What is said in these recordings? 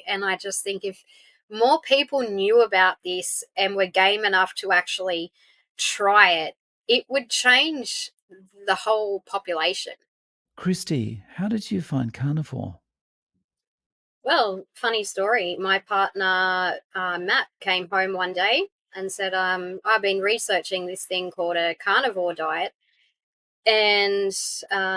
And I just think if more people knew about this and were game enough to actually try it, it would change the whole population. Kristie, how did you find Carnivore? Well, funny story. My partner, Matt, came home one day and said, I've been researching this thing called a carnivore diet, and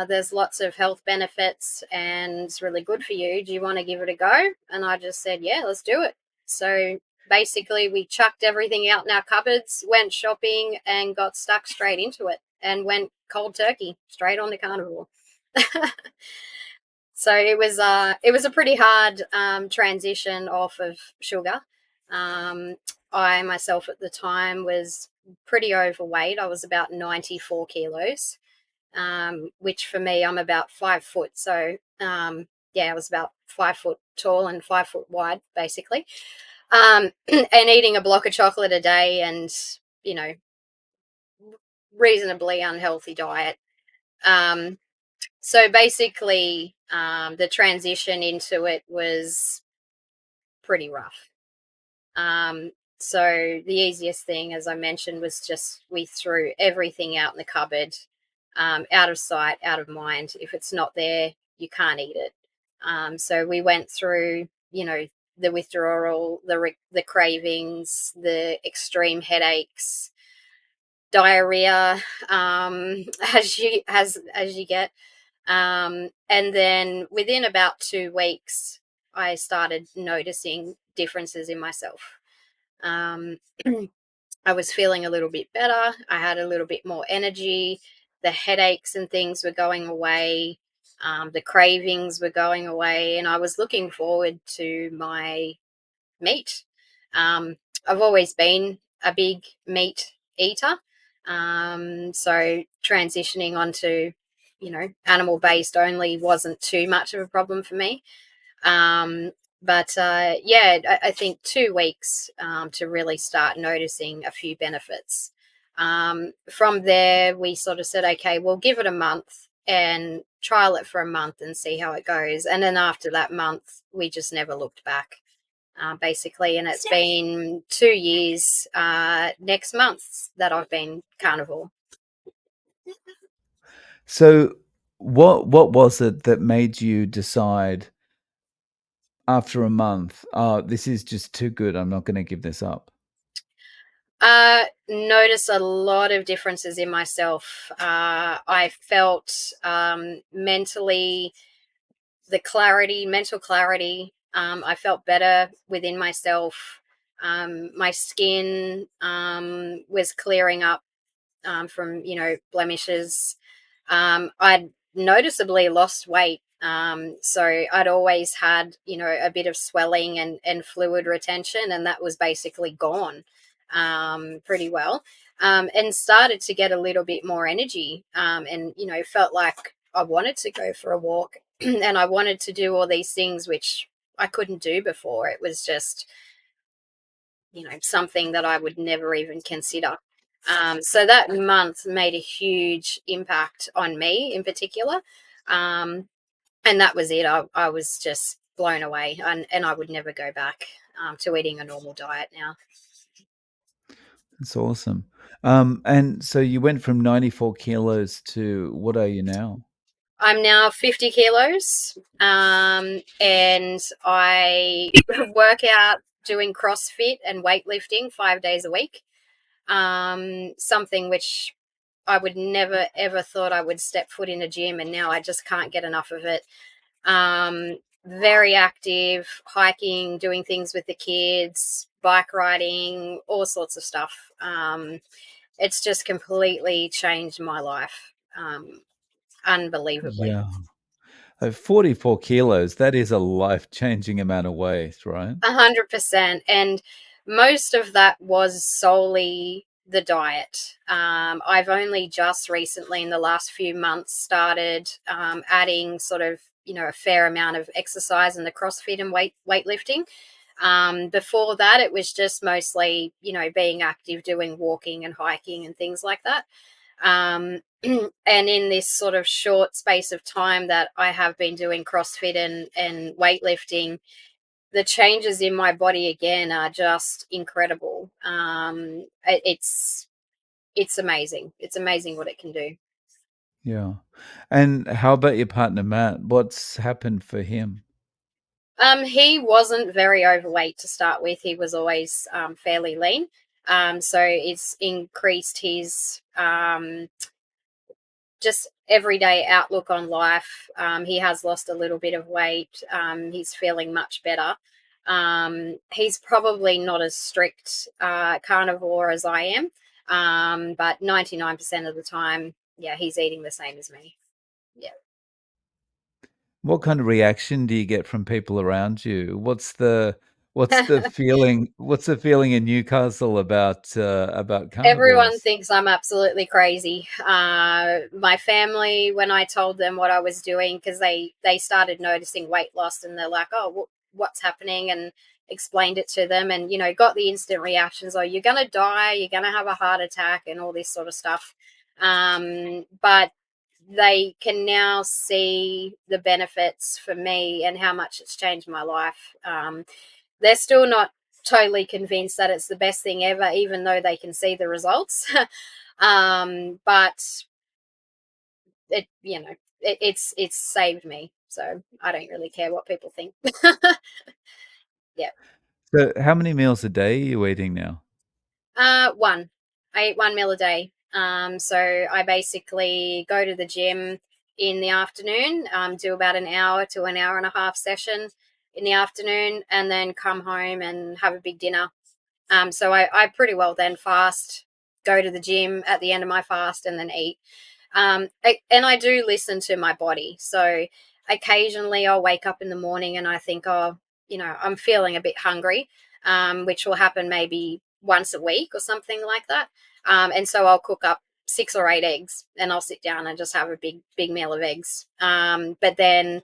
there's lots of health benefits and it's really good for you. Do you want to give it a go? And I just said, yeah, let's do it. So basically, we chucked everything out in our cupboards, went shopping, and got stuck straight into it and went cold turkey straight on the carnivore. So it was a pretty hard transition off of sugar. I myself at the time was pretty overweight. I was about 94 kilos, which for me, I'm about 5 foot. So yeah, I was about 5 foot tall and 5 foot wide, basically. And eating a block of chocolate a day and, you know, reasonably unhealthy diet. Um, so basically, the transition into it was pretty rough. Um, so the easiest thing, as I mentioned, was just we threw everything out in the cupboard, out of sight, out of mind. If it's not there, you can't eat it. So we went through, you know, the withdrawal, the cravings, the extreme headaches, diarrhea, as you get. And then within about 2 weeks, I started noticing differences in myself. Um, I was feeling a little bit better. I had a little bit more energy. The headaches and things were going away. The cravings were going away. And I was looking forward to my meat. Um, I've always been a big meat eater. So transitioning onto, you know, animal based only wasn't too much of a problem for me. Um, but yeah, I think 2 weeks to really start noticing a few benefits. From there, we sort of said, okay, we'll give it a month and trial it for a month and see how it goes. And then after that month, we just never looked back, basically. And it's been 2 years next month that I've been carnivore. So, what was it that made you decide after a month, "Oh, this is just too good. I'm not going to give this up"? Notice a lot of differences in myself. I felt mentally mental clarity. I felt better within myself. My skin was clearing up from, you know, blemishes. I'd noticeably lost weight. So I'd always had, you know, a bit of swelling and fluid retention, and that was basically gone pretty well. And started to get a little bit more energy, and, you know, felt like I wanted to go for a walk and I wanted to do all these things which I couldn't do before. It was just, you know, something that I would never even consider. So that month made a huge impact on me in particular. Um, and that was it. I was just blown away, and I would never go back to eating a normal diet now. That's awesome. And so you went from 94 kilos to what are you now? I'm now 50 kilos, and I work out doing CrossFit and weightlifting 5 days a week. Something which I would never ever thought I would step foot in a gym, and now I just can't get enough of it. Very active, hiking, doing things with the kids, bike riding, all sorts of stuff. It's just completely changed my life, unbelievably. Yeah. 44 kilos, that is a life-changing amount of weight, right? 100%. And most of that was solely the diet. I've only just recently, in the last few months, started adding sort of, you know, a fair amount of exercise and the CrossFit and weightlifting. Before that, it was just mostly, you know, being active, doing walking and hiking and things like that. And in this sort of short space of time that I have been doing CrossFit and weightlifting, the changes in my body again are just incredible. It's amazing. It's amazing what it can do. Yeah. And how about your partner, Matt? What's happened for him? He wasn't very overweight to start with. He was always fairly lean. So it's increased his just everyday outlook on life. He has lost a little bit of weight. He's feeling much better. He's probably not as strict carnivore as I am, but 99% of the time, yeah, he's eating the same as me. Yeah. What kind of reaction do you get from people around you? What's the feeling in Newcastle about Everyone carnivores? thinks I'm absolutely crazy. My family, when I told them what I was doing, because they started noticing weight loss, and they're like, "Oh, what's happening?" and explained it to them, and got the instant reactions, "Oh, you're gonna die, you're gonna have a heart attack," and all this sort of stuff. But they can now see the benefits for me and how much it's changed my life. They're still not totally convinced that it's the best thing ever, even though they can see the results. But it's saved me, so I don't really care what people think. Yeah. So how many meals a day are you eating now? One. I eat 1 meal a day. So I basically go to the gym in the afternoon, do about an hour to an hour and a half session in the afternoon, and then come home and have a big dinner. So I pretty well then fast, go to the gym at the end of my fast, and then eat. And I do listen to my body. So occasionally I'll wake up in the morning and I think, oh, I'm feeling a bit hungry, which will happen maybe once a week or something like that. And so I'll cook up 6 or 8 eggs and I'll sit down and just have a big meal of eggs. But then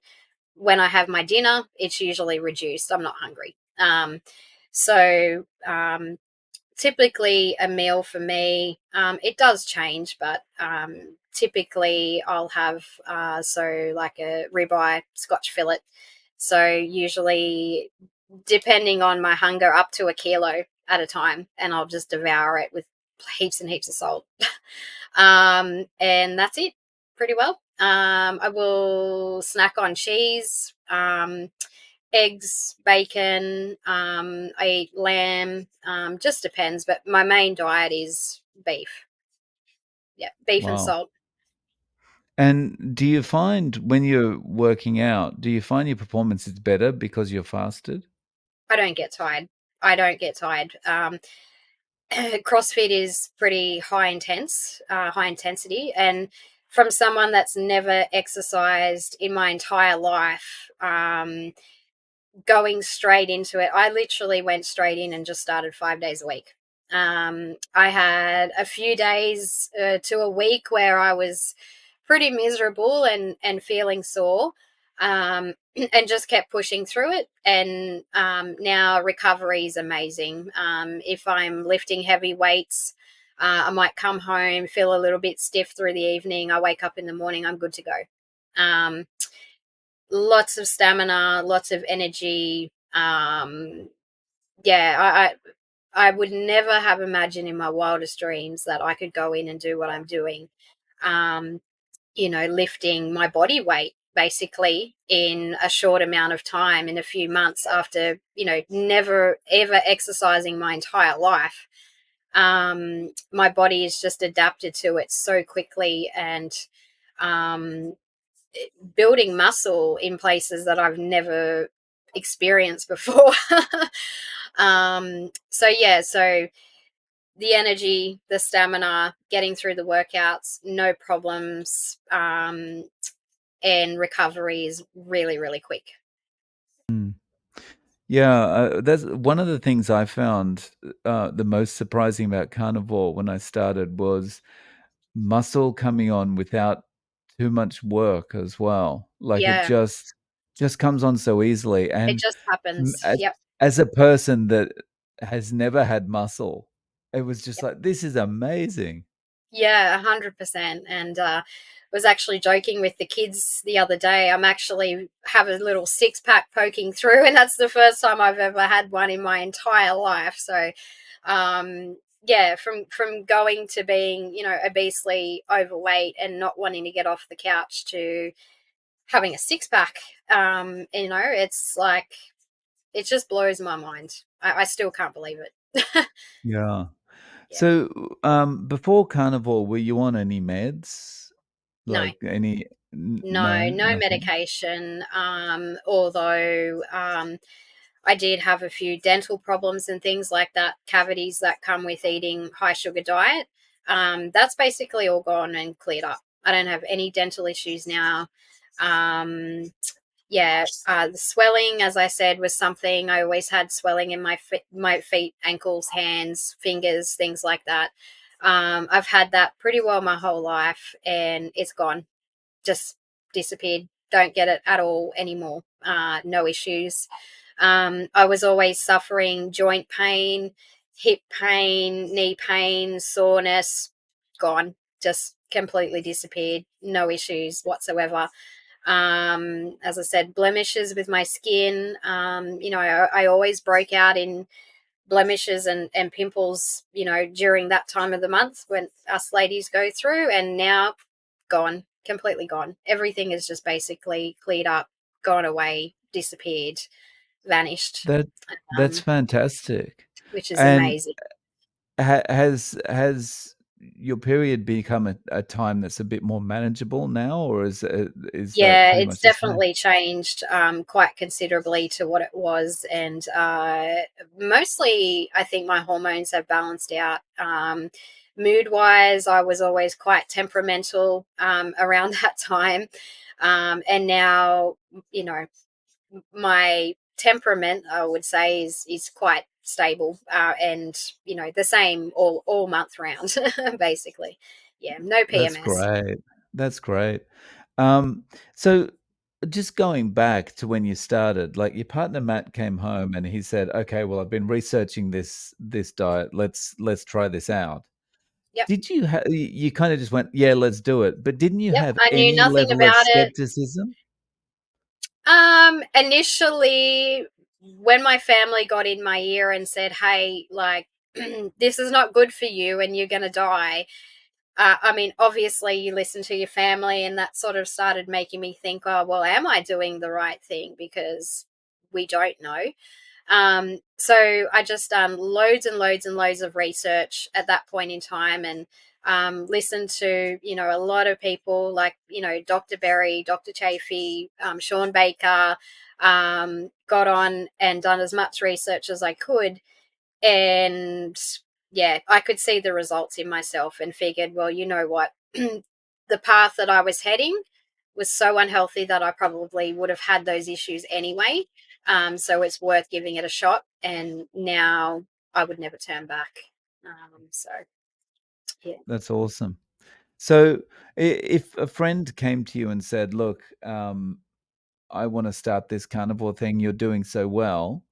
when I have my dinner, it's usually reduced. I'm not hungry. So typically a meal for me, it does change, but typically I'll have so like a ribeye Scotch fillet. So usually, depending on my hunger, up to a kilo at a time, and I'll just devour it with heaps and heaps of salt. And that's it, pretty well. I will snack on cheese, eggs, bacon. I eat lamb. Just depends, but my main diet is beef. Yeah, beef and Wow. salt. And do you find when you're working out, do you find your performance is better because you're fasted? I don't get tired. I don't get tired. CrossFit is pretty high intensity, and from someone that's never exercised in my entire life, going straight into it. I literally went straight in and just started 5 days a week. I had a few days to a week where I was pretty miserable and feeling sore, and just kept pushing through it. And now recovery is amazing. If I'm lifting heavy weights, I might come home, feel a little bit stiff through the evening. I wake up in the morning, I'm good to go. Lots of stamina, lots of energy. Yeah, I would never have imagined in my wildest dreams that I could go in and do what I'm doing. Um, Lifting my body weight basically in a short amount of time, in a few months, after never ever exercising my entire life. My body is just adapted to it so quickly, and um, building muscle in places that I've never experienced before. So the energy, the stamina, getting through the workouts, no problems, and recovery is really, really quick. Mm. Yeah, that's one of the things I found the most surprising about carnivore when I started was muscle coming on without too much work as well. Like it Yeah, just comes on so easily. it And just m- happens. as, Yep. as a person that has never had muscle, it was just like this is amazing. Yeah, 100%. And was actually joking with the kids the other day. I'm actually have a little six pack poking through, and that's the first time I've ever had one in my entire life. So, yeah, from going to being, obesely overweight and not wanting to get off the couch to having a six pack, it's like it just blows my mind. I still can't believe it. Yeah. Yeah. So, before Carnivore, were you on any meds? No. Like any No, no, no nothing? medication. Although I did have a few dental problems and things like that, cavities that come with eating high sugar diet. That's basically all gone and cleared up. I don't have any dental issues now. Um, yeah, the swelling, as I said, was something. I always had swelling in my feet, ankles, hands, fingers, things like that. I've had that pretty well my whole life, and it's gone, just disappeared. Don't get it at all anymore. No issues. I was always suffering joint pain, hip pain, knee pain, soreness. Gone. Just completely disappeared. No issues whatsoever. As I said, blemishes with my skin. I always broke out in blemishes and pimples, during that time of the month when us ladies go through, and now gone, completely gone. Everything is just basically cleared up, gone away, disappeared, vanished, That that's um, fantastic. which is And amazing. has your period become a time that's a bit more manageable now, or is that Yeah, pretty it's much the same? definitely changed quite considerably to what it was. And mostly, I think my hormones have balanced out. Mood wise, I was always quite temperamental around that time. And now, you know, my temperament, I would say, is quite stable, and the same all month round, basically. Yeah, no That's PMS. great. That's great. Um, so just going back to when you started, like your partner Matt came home and he said, "Okay, well, I've been researching this diet. Let's try this out." Yep, Did you you kind of just went, "Yeah, let's do it." But didn't you yep. have I knew any nothing level of about it. skepticism? Initially, when my family got in my ear and said, "Hey, like, this is not good for you, and you're gonna die," I mean, obviously, you listen to your family, and that sort of started making me think, "Oh, well, am I doing the right thing?" Because we don't know. So I just done loads and loads and loads of research at that point in time, and listened to a lot of people like Dr. Berry, Dr. Chafee, Sean Baker. Got on and done as much research as I could, and yeah, I could see the results in myself and figured, well, you know what, the path that I was heading was so unhealthy that I probably would have had those issues anyway. So it's worth giving it a shot. And now I would never turn back. So yeah. That's awesome. So if a friend came to you and said, "Look, I want to start this carnivore thing. You're doing so well.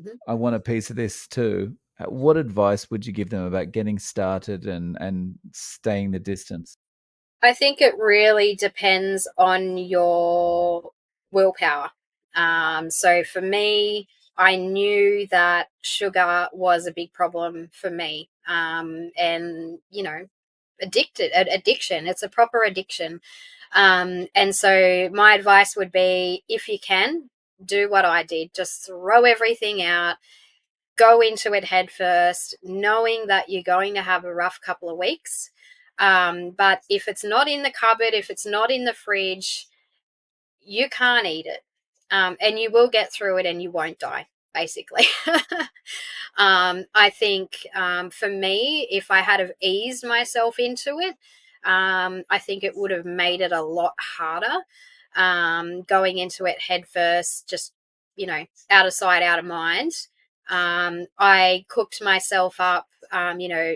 Mhm. I want a piece of this too." What advice would you give them about getting started and staying the distance? I think it really depends on your willpower. So for me, I knew that sugar was a big problem for me. And, addiction, it's a proper addiction. And so my advice would be, if you can, do what I did, just throw everything out, go into it head first, knowing that you're going to have a rough couple of weeks. But if it's not in the cupboard, if it's not in the fridge, you can't eat it. And you will get through it and you won't die, basically. I think, for me, if I had have eased myself into it, I think it would have made it a lot harder. Going into it head first, just out of sight, out of mind. I cooked myself up,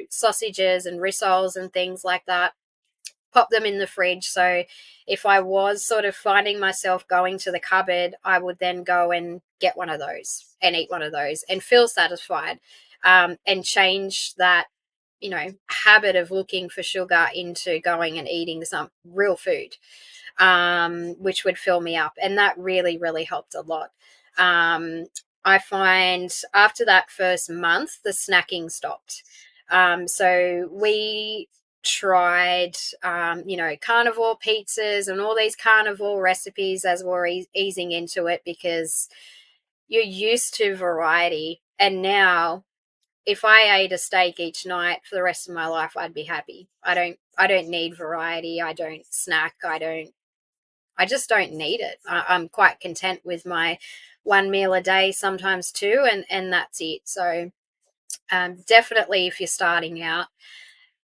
sausages and rissoles and things like that, pop them in the fridge. So if I was sort of finding myself going to the cupboard, I would then go and get one of those and eat one of those and feel satisfied, and change that. habit of looking for sugar into going and eating some real food, which would fill me up. And that really, really helped a lot. Um, I find after that first month, the snacking stopped. So we tried, carnivore pizzas and all these carnivore recipes as we're easing into it, because you're used to variety. And now, if I ate a steak each night for the rest of my life, I'd be happy. I don't need variety. I don't snack. I just don't need it. I'm quite content with my one meal a day, sometimes two, and that's it. So definitely, if you're starting out,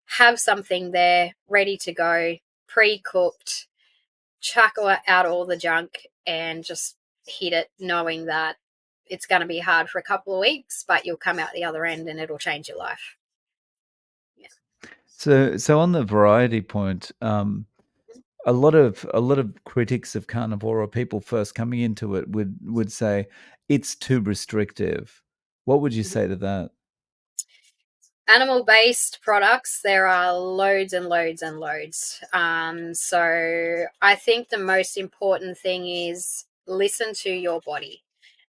have something there ready to go, pre-cooked, chuck out all the junk, and just hit it, knowing that it's going to be hard for a couple of weeks, but you'll come out the other end and it'll change your life. Yeah. So on the variety point, a lot of critics of carnivore or people first coming into it would say it's too restrictive. What would you Mhm. say to that? Animal based products, there are loads and loads and loads. So I think the most important thing is listen to your body.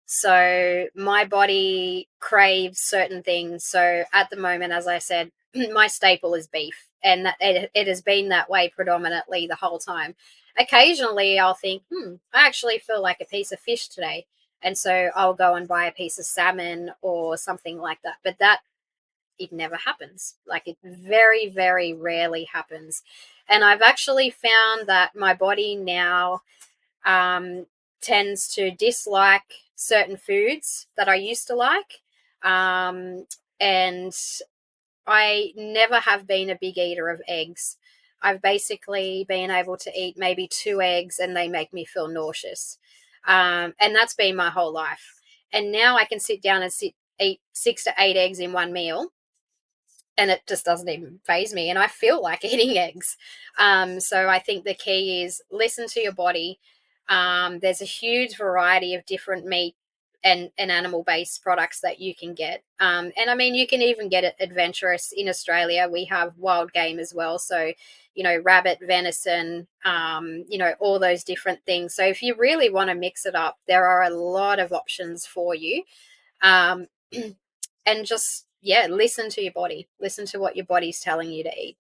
So my body craves certain things. So at the moment, as I said, my staple is beef, and it has been that way predominantly the whole time. Occasionally, I'll think, I actually feel like a piece of fish today. And so I'll go and buy a piece of salmon or something like that. But that it never happens. Like, it very, very rarely happens. And I've actually found that my body now um, tends to dislike certain foods that I used to like. And I never have been a big eater of eggs. I've basically been able to eat maybe two eggs and they make me feel nauseous. And that's been my whole life. And now I can sit down and eat 6 to 8 eggs in one meal, and it just doesn't even phase me, and I feel like eating eggs. So I think the key is listen to your body. There's a huge variety of different meat and animal based products that you can get, and I mean, you can even get it adventurous. In Australia we have wild game as well, so rabbit, venison, all those different things. So if you really want to mix it up, there are a lot of options for you. um, and just, yeah, listen to your body, listen to what your body's telling you to eat.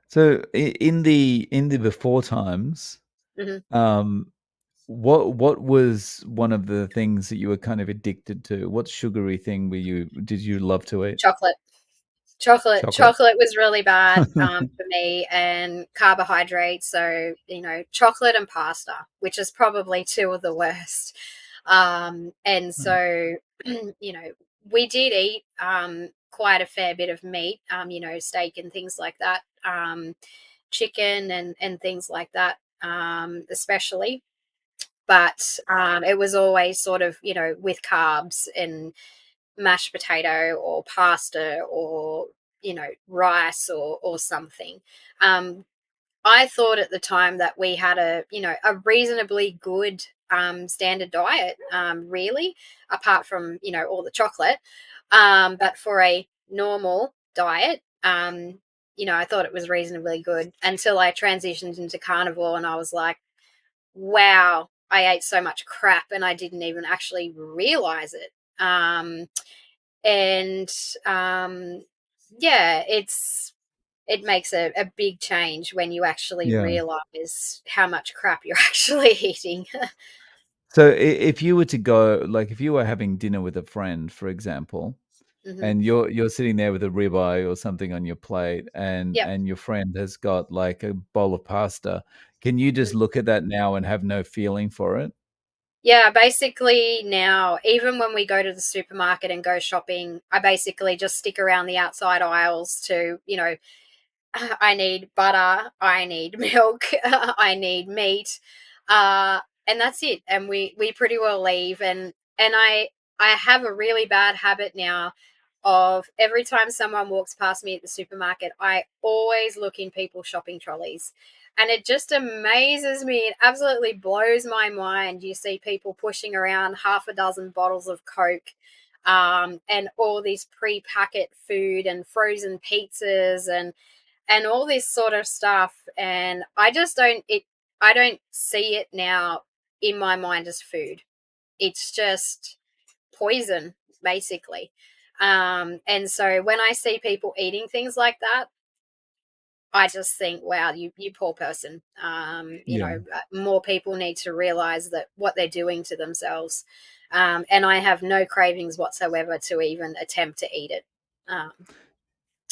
So in the before times, Hmm. um, what was one of the things that you were kind of addicted to? What sugary thing did you love to eat? Chocolate. chocolate Chocolate. chocolate was really bad, for me, and carbohydrates. So chocolate and pasta, which is probably two of the worst. And Right. so we did eat quite a fair bit of meat, steak and things like that, chicken and things like that, especially. But it was always sort of, with carbs and mashed potato or pasta or, rice or something. Um, I thought at the time that we had a reasonably good standard diet, really, apart from, all the chocolate. But for a normal diet, I thought it was reasonably good until I transitioned into carnivore, and I was like, wow, I ate so much crap and I didn't even actually realize it. And yeah, it makes a big change when you actually Yeah. realize how much crap you're actually eating. So if you were to go, like if you were having dinner with a friend, for example, Hmm. and you're sitting there with a ribeye or something on your plate, and Yep. and your friend has got like a bowl of pasta, can you just look at that now and have no feeling for it? Yeah, basically now, even when we go to the supermarket and go shopping, I basically just stick around the outside aisles to, I need butter, I need milk, I need meat, and that's it. And we pretty well leave. And I have a really bad habit now of every time someone walks past me at the supermarket, I always look in people's shopping trolleys. And it just amazes me. It absolutely blows my mind. You see people pushing around half a dozen bottles of Coke, and all this pre-packet food and frozen pizzas and all this sort of stuff. And I don't see it now in my mind as food. It's just poison, basically. And so when I see people eating things like that, I just think, wow, you poor person. Yeah. More people need to realize that what they're doing to themselves. And I have no cravings whatsoever to even attempt to eat it. Um,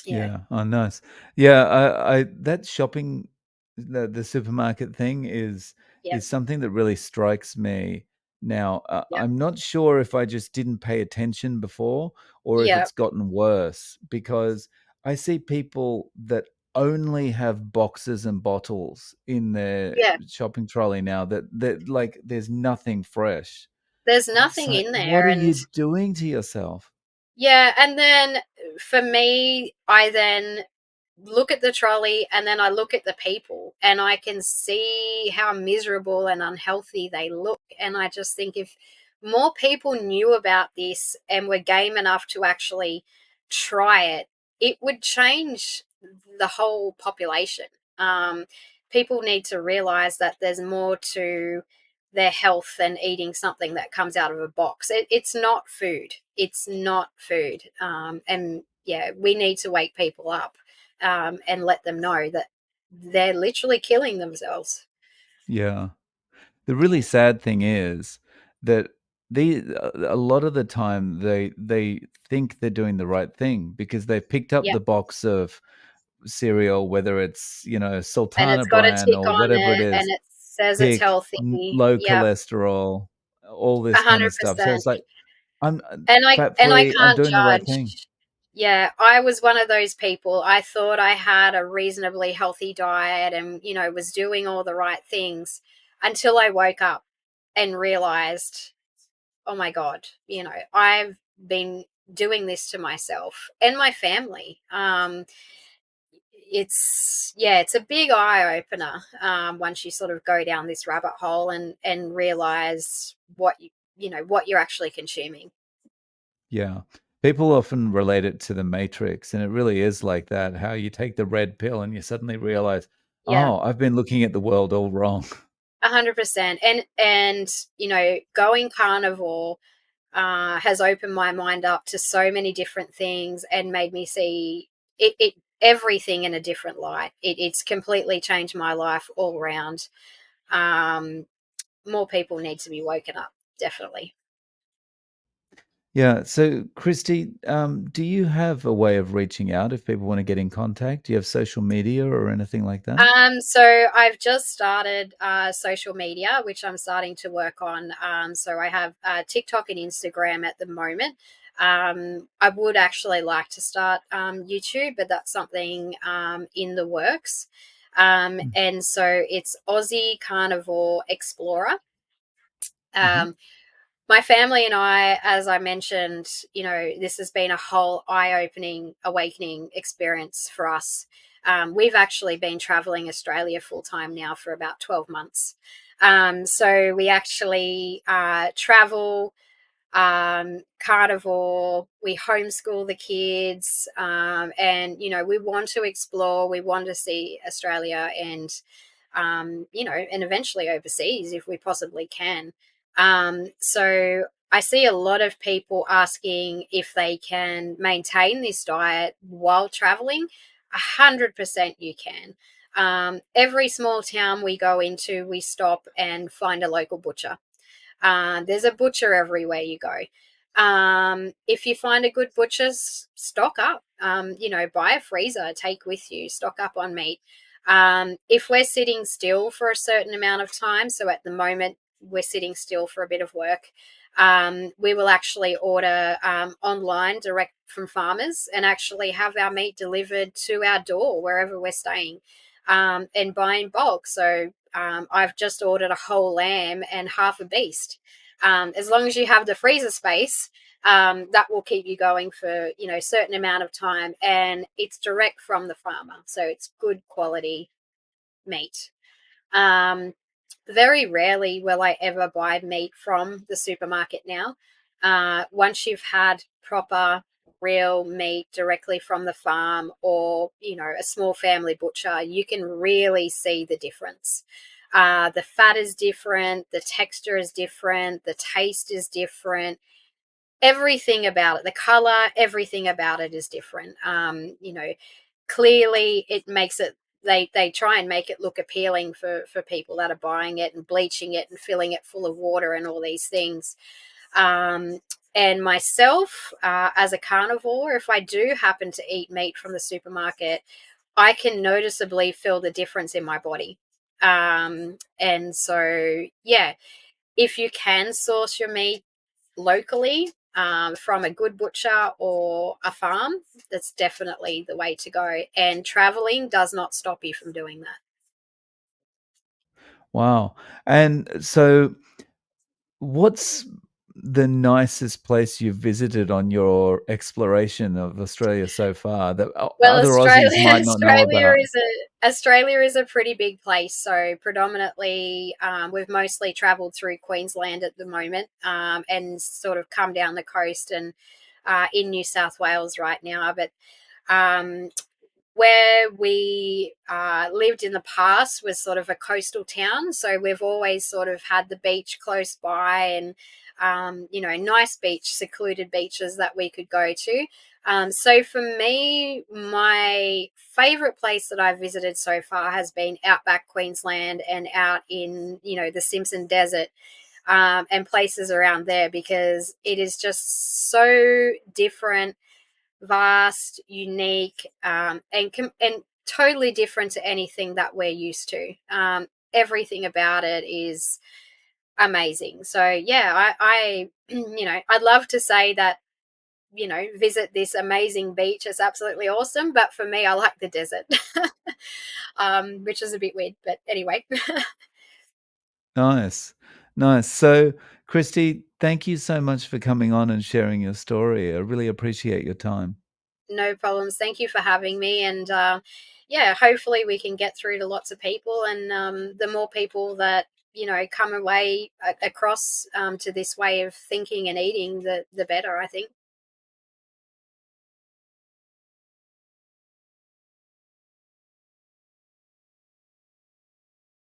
yeah, Yeah. Oh, nice. Yeah, I that shopping, the supermarket thing yeah, is something that really strikes me now. yeah, I'm not sure if I just didn't pay attention before or if yeah, it's gotten worse because I see people that only have boxes and bottles in their yeah. shopping trolley now that like there's nothing fresh. There's And it's nothing like, in what there, are and you doing to yourself? yeah, and then for me, I then look at the trolley and then I look at the people and I can see how miserable and unhealthy they look. And I just think if more people knew about this and were game enough to actually try it, it would change the whole population. Um, People need to realize that there's more to their health than eating something that comes out of a box. It's not food. It's not food. And yeah, we need to wake people up and let them know that they're literally killing themselves. Yeah. The really sad thing is that a lot of the time they think they're doing the right thing because they've picked up Yeah. the box of cereal, whether it's, you know, And it's Sultana got a brand tick or on whatever it it and is, it says it's pick healthy. low Yeah. cholesterol, all A this kind hundred of stuff. So percent. it's like I'm fat And I free. I'm can't doing the right thing. judge. Yeah, I was one of those people. I thought I had a reasonably healthy diet and, was doing all the right things until I woke up and realized, oh my God, I've been doing this to myself and my family. It's a big eye opener once you sort of go down this rabbit hole and realize what you're actually consuming. Yeah. People often relate it to the Matrix, and it really is like that. How you take the red pill and you suddenly realize, Yeah, oh, I've been looking at the world all wrong. 100%. And going carnivore has opened my mind up to so many different things and made me see it everything in a different light. It's completely changed my life all around. Um, More people need to be woken up, definitely. Yeah. So, Christy, do you have a way of reaching out if people want to get in contact? Do you have social media or anything like that? So I've just started social media, which I'm starting to work on. So I have TikTok and Instagram at the moment. I would actually like to start YouTube, but that's something in the works. And so it's Aussie Carnivore Explorer. Mm-hmm. Um, my family and I, as I mentioned, this has been a whole eye opening, awakening experience for us. We've actually been traveling Australia full time now for about 12 months. So we actually travel, carnivore, we homeschool the kids, and, we want to explore, we want to see Australia and eventually overseas if we possibly can. So I see a lot of people asking if they can maintain this diet while traveling. 100% you can. Every small town we go into, we stop and find a local butcher. There's a butcher everywhere you go. If you find a good butcher, stock up. Buy a freezer, take with you, stock up on meat. If we're sitting still for a certain amount of time, so at the moment we're sitting still for a bit of work, we will actually order online direct from farmers and actually have our meat delivered to our door wherever we're staying, and buy in bulk. So I've just ordered a whole lamb and half a beast. As long as you have the freezer space, that will keep you going for a certain amount of time, and it's direct from the farmer, so it's good quality meat. Um, Very rarely will I ever buy meat from the supermarket now. once you've had proper real meat directly from the farm, or a small family butcher, you can really see the difference. The fat is different, the texture is different, the taste is different, everything about it, the color, everything about it is different. Clearly it makes it, they try and make it look appealing for people that are buying it and bleaching it and filling it full of water and all these things. um, and myself, as a carnivore, if I do happen to eat meat from the supermarket, I can noticeably feel the difference in my body. And so, yeah, if you can source your meat locally, from a good butcher or a farm, that's definitely the way to go. And traveling does not stop you from doing that. Wow. And so what's the nicest place you've visited on your exploration of Australia so far that Well, other Aussies Australia, might not know about? Australia is a pretty big place. So predominantly, we've mostly travelled through Queensland at the moment, and sort of come down the coast and in New South Wales right now. But um, where we lived in the past was sort of a coastal town, so we've always sort of had the beach close by, and nice beach, secluded beaches that we could go to. So for me, my favorite place that I've visited so far has been outback Queensland and out in the Simpson Desert, and places around there, because it is just so different, vast, unique, and totally different to anything that we're used to. Everything about it is amazing. So yeah, I I'd love to say that visit this amazing beach. It's absolutely awesome, but for me, I like the desert, which is a bit weird, but anyway. Nice. Nice. So, Kristie, thank you so much for coming on and sharing your story. I really appreciate your time. No problems. Thank you for having me. And yeah, hopefully we can get through to lots of people. And the more people that come away across to this way of thinking and eating, the better, I think.